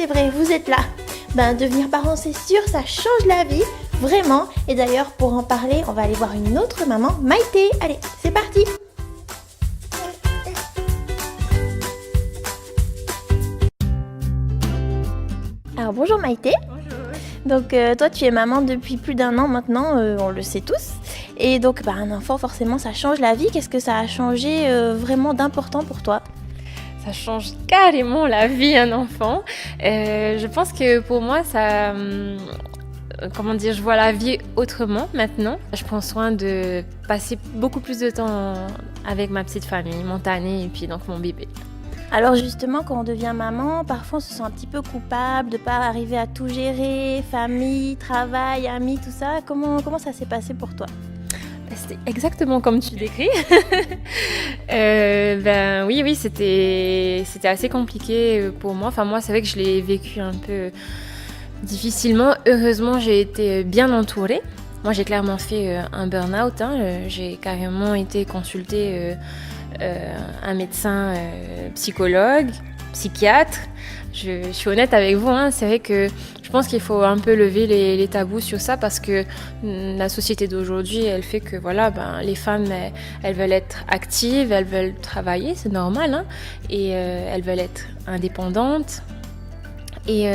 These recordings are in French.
c'est vrai, vous êtes là. Devenir parent, c'est sûr, ça change la vie, vraiment. Et d'ailleurs, pour en parler, on va aller voir une autre maman, Maïté. Allez, c'est parti. Alors bonjour Maïté. Bonjour. Donc toi tu es maman depuis plus d'1 an maintenant, on le sait tous. Et donc un enfant forcément ça change la vie. Qu'est-ce que ça a changé vraiment d'important pour toi? Ça change carrément la vie d'un enfant. Je pense que pour moi, je vois la vie autrement maintenant. Je prends soin de passer beaucoup plus de temps avec ma petite famille, mon tanné et puis donc mon bébé. Alors justement, quand on devient maman, parfois on se sent un petit peu coupable de ne pas arriver à tout gérer, famille, travail, amis, tout ça. Comment ça s'est passé pour toi? C'était exactement comme tu décris. Oui, c'était assez compliqué pour moi. Enfin, moi, c'est vrai que je l'ai vécu un peu difficilement. Heureusement, j'ai été bien entourée. Moi, j'ai clairement fait un burn-out. J'ai carrément été consulter un médecin psychologue, psychiatre. Je suis honnête avec vous, c'est vrai que je pense qu'il faut un peu lever les tabous sur ça parce que la société d'aujourd'hui, elle fait que les femmes, elles veulent être actives, elles veulent travailler, c'est normal, et elles veulent être indépendantes. Et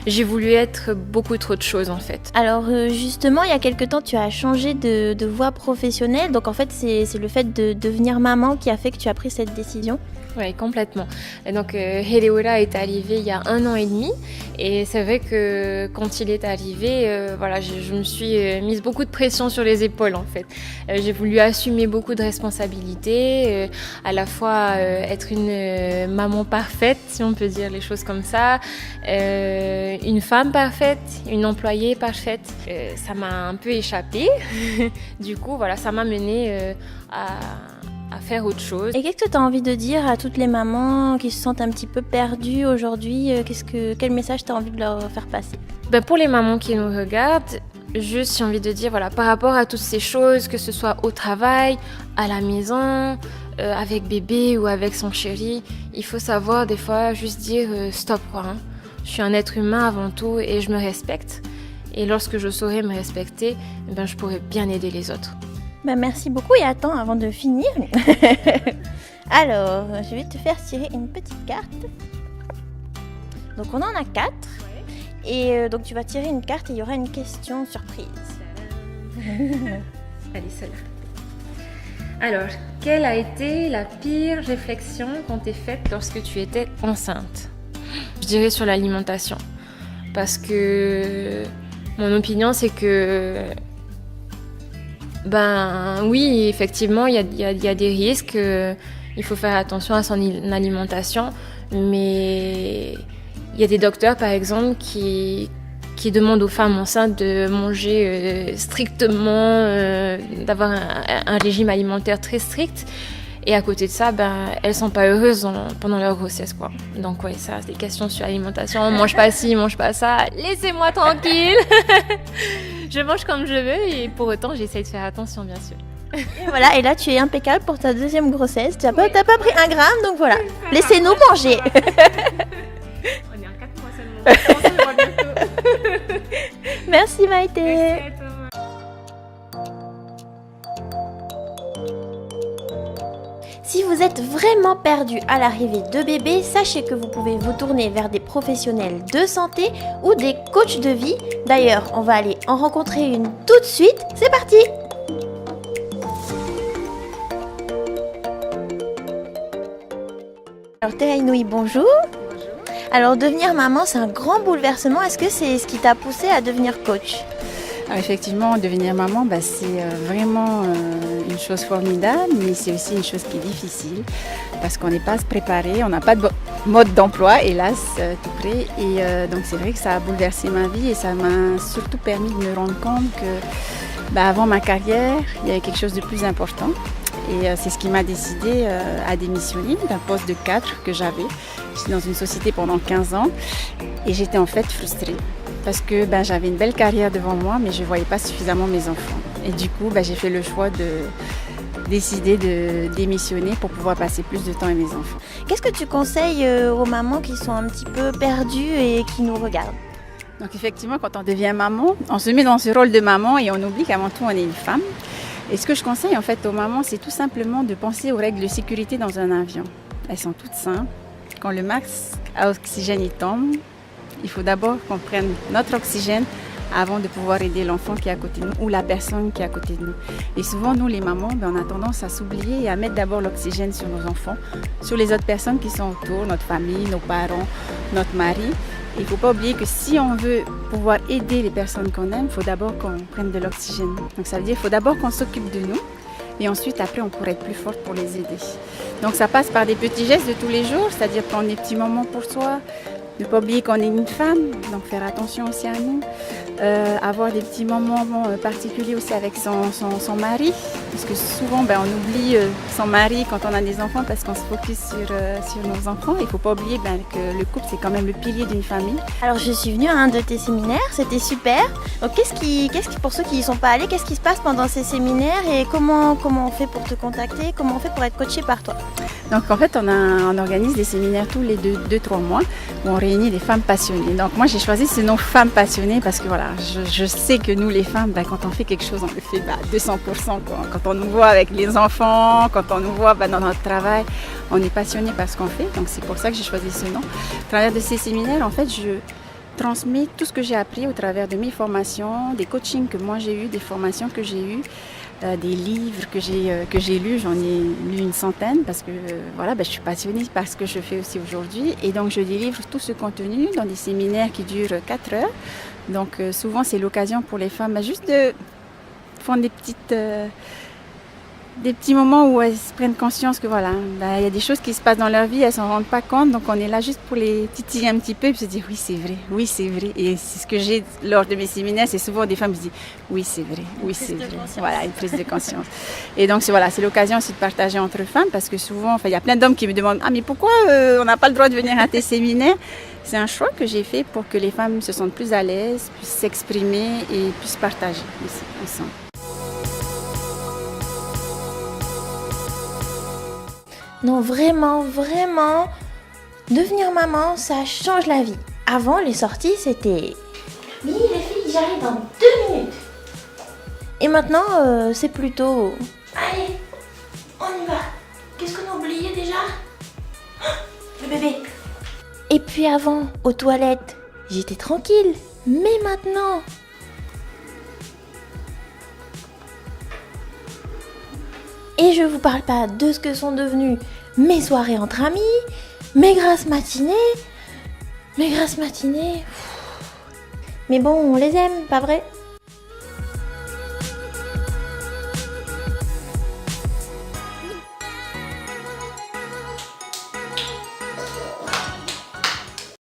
j'ai voulu être beaucoup trop de choses en fait. Alors justement, il y a quelque temps, tu as changé de voie professionnelle. Donc en fait, c'est le fait de devenir maman qui a fait que tu as pris cette décision. Oui, complètement. Et donc, Heleura est arrivé il y a 1 an et demi. Et c'est vrai que quand il est arrivé, je me suis mise beaucoup de pression sur les épaules, en fait. J'ai voulu assumer beaucoup de responsabilités, à la fois être une maman parfaite, si on peut dire les choses comme ça, une femme parfaite, une employée parfaite. Ça m'a un peu échappé. Du coup, ça m'a menée à faire autre chose. Et qu'est-ce que tu as envie de dire à toutes les mamans qui se sentent un petit peu perdues aujourd'hui? Quel message tu as envie de leur faire passer? Pour les mamans qui nous regardent, juste j'ai envie de dire, par rapport à toutes ces choses, que ce soit au travail, à la maison, avec bébé ou avec son chéri, il faut savoir des fois juste dire stop quoi. Je suis un être humain avant tout et je me respecte. Et lorsque je saurai me respecter, je pourrai bien aider les autres. Merci beaucoup et attends avant de finir. Alors, je vais te faire tirer une petite carte. Donc on en a 4. Ouais. Et donc tu vas tirer une carte et il y aura une question surprise. Allez, celle-là. Alors, quelle a été la pire réflexion qu'on t'ait faite lorsque tu étais enceinte? Je dirais sur l'alimentation. Parce que mon opinion, c'est que oui, effectivement, il y a des risques. Il faut faire attention à son alimentation. Mais il y a des docteurs, par exemple, qui demandent aux femmes enceintes de manger strictement, d'avoir un régime alimentaire très strict. Et à côté de ça, elles sont pas heureuses pendant leur grossesse, quoi. Donc ça, c'est des questions sur l'alimentation. Mange pas ci, mange pas ça. Laissez-moi tranquille. Je mange comme je veux et pour autant, j'essaye de faire attention, bien sûr. Et voilà, et là, tu es impeccable pour ta 2e grossesse. T'as pas pris 1 gramme, donc voilà. Laissez-nous manger. On est en 4 mois seulement. On se revoit bientôt. Merci Maïté. Merci à toi. Si vous êtes vraiment perdu à l'arrivée de bébé, sachez que vous pouvez vous tourner vers des professionnels de santé ou des coachs de vie. D'ailleurs, on va aller en rencontrer une tout de suite. C'est parti! Alors Théa-Inouï, bonjour. Bonjour. Alors devenir maman, c'est un grand bouleversement. Est-ce que c'est ce qui t'a poussé à devenir coach? Alors effectivement, devenir maman, c'est vraiment une chose formidable, mais c'est aussi une chose qui est difficile parce qu'on n'est pas préparé, on n'a pas de mode d'emploi, hélas, tout près. Et donc c'est vrai que ça a bouleversé ma vie et ça m'a surtout permis de me rendre compte que avant ma carrière, il y avait quelque chose de plus important. Et c'est ce qui m'a décidé à démissionner d'un poste de cadre que j'avais. J'étais dans une société pendant 15 ans et j'étais en fait frustrée. Parce que j'avais une belle carrière devant moi, mais je ne voyais pas suffisamment mes enfants. Et du coup, j'ai fait le choix décidé de démissionner pour pouvoir passer plus de temps avec mes enfants. Qu'est-ce que tu conseilles aux mamans qui sont un petit peu perdues et qui nous regardent? Donc effectivement, quand on devient maman, on se met dans ce rôle de maman et on oublie qu'avant tout, on est une femme. Et ce que je conseille en fait aux mamans, c'est tout simplement de penser aux règles de sécurité dans un avion. Elles sont toutes simples. Quand le max à oxygène il tombe, il faut d'abord qu'on prenne notre oxygène avant de pouvoir aider l'enfant qui est à côté de nous ou la personne qui est à côté de nous. Et souvent, nous les mamans, on a tendance à s'oublier et à mettre d'abord l'oxygène sur nos enfants, sur les autres personnes qui sont autour, notre famille, nos parents, notre mari. Il ne faut pas oublier que si on veut pouvoir aider les personnes qu'on aime, il faut d'abord qu'on prenne de l'oxygène. Donc ça veut dire qu'il faut d'abord qu'on s'occupe de nous et ensuite après on pourrait être plus forte pour les aider. Donc ça passe par des petits gestes de tous les jours, c'est-à-dire prendre des petits moments pour soi, ne pas oublier qu'on est une femme, donc faire attention aussi à nous. Avoir des petits moments particuliers aussi avec son mari, parce que souvent on oublie son mari quand on a des enfants parce qu'on se focus sur nos enfants. Il ne faut pas oublier que le couple c'est quand même le pilier d'une famille. Alors je suis venue à un de tes séminaires, c'était super. Donc qu'est-ce qui, pour ceux qui n'y sont pas allés, qu'est-ce qui se passe pendant ces séminaires et comment on fait pour te contacter, comment on fait pour être coaché par toi? Donc en fait on organise des séminaires tous les 2-3 mois où on réunit des femmes passionnées. Donc moi j'ai choisi ce nom femmes passionnées parce que voilà, je sais que nous les femmes, quand on fait quelque chose, on le fait 200%. Quand on nous voit avec les enfants, quand on nous voit dans notre travail, on est passionné par ce qu'on fait. Donc c'est pour ça que j'ai choisi ce nom. À travers de ces séminaires, en fait, je transmets tout ce que j'ai appris au travers de mes formations, des coachings que moi j'ai eu, des formations que j'ai eues, des livres que j'ai lus. J'en ai lu une centaine parce que je suis passionnée par ce que je fais aussi aujourd'hui. Et donc je délivre tout ce contenu dans des séminaires qui durent 4 heures. Donc souvent c'est l'occasion pour les femmes juste de prendre des petits moments où elles prennent conscience que il y a des choses qui se passent dans leur vie, elles ne s'en rendent pas compte, donc on est là juste pour les titiller un petit peu et puis se dire oui c'est vrai. Et c'est ce que j'ai lors de mes séminaires, c'est souvent des femmes qui se disent oui c'est vrai. Voilà, une prise de conscience. Et donc c'est l'occasion aussi de partager entre femmes parce que souvent, il y a plein d'hommes qui me demandent mais pourquoi on n'a pas le droit de venir à tes séminaires? C'est un choix que j'ai fait pour que les femmes se sentent plus à l'aise, puissent s'exprimer et puissent partager aussi ensemble. Non, vraiment, devenir maman, ça change la vie. Avant, les sorties, c'était... Oui, les filles, j'arrive dans 2 minutes. Et maintenant, c'est plutôt... Allez, on y va. Qu'est-ce qu'on a oublié déjà? Le bébé. Et puis avant, aux toilettes, j'étais tranquille. Mais maintenant... Et je vous parle pas de ce que sont devenues mes soirées entre amis, mes grasses matinées. Mais bon, on les aime, pas vrai?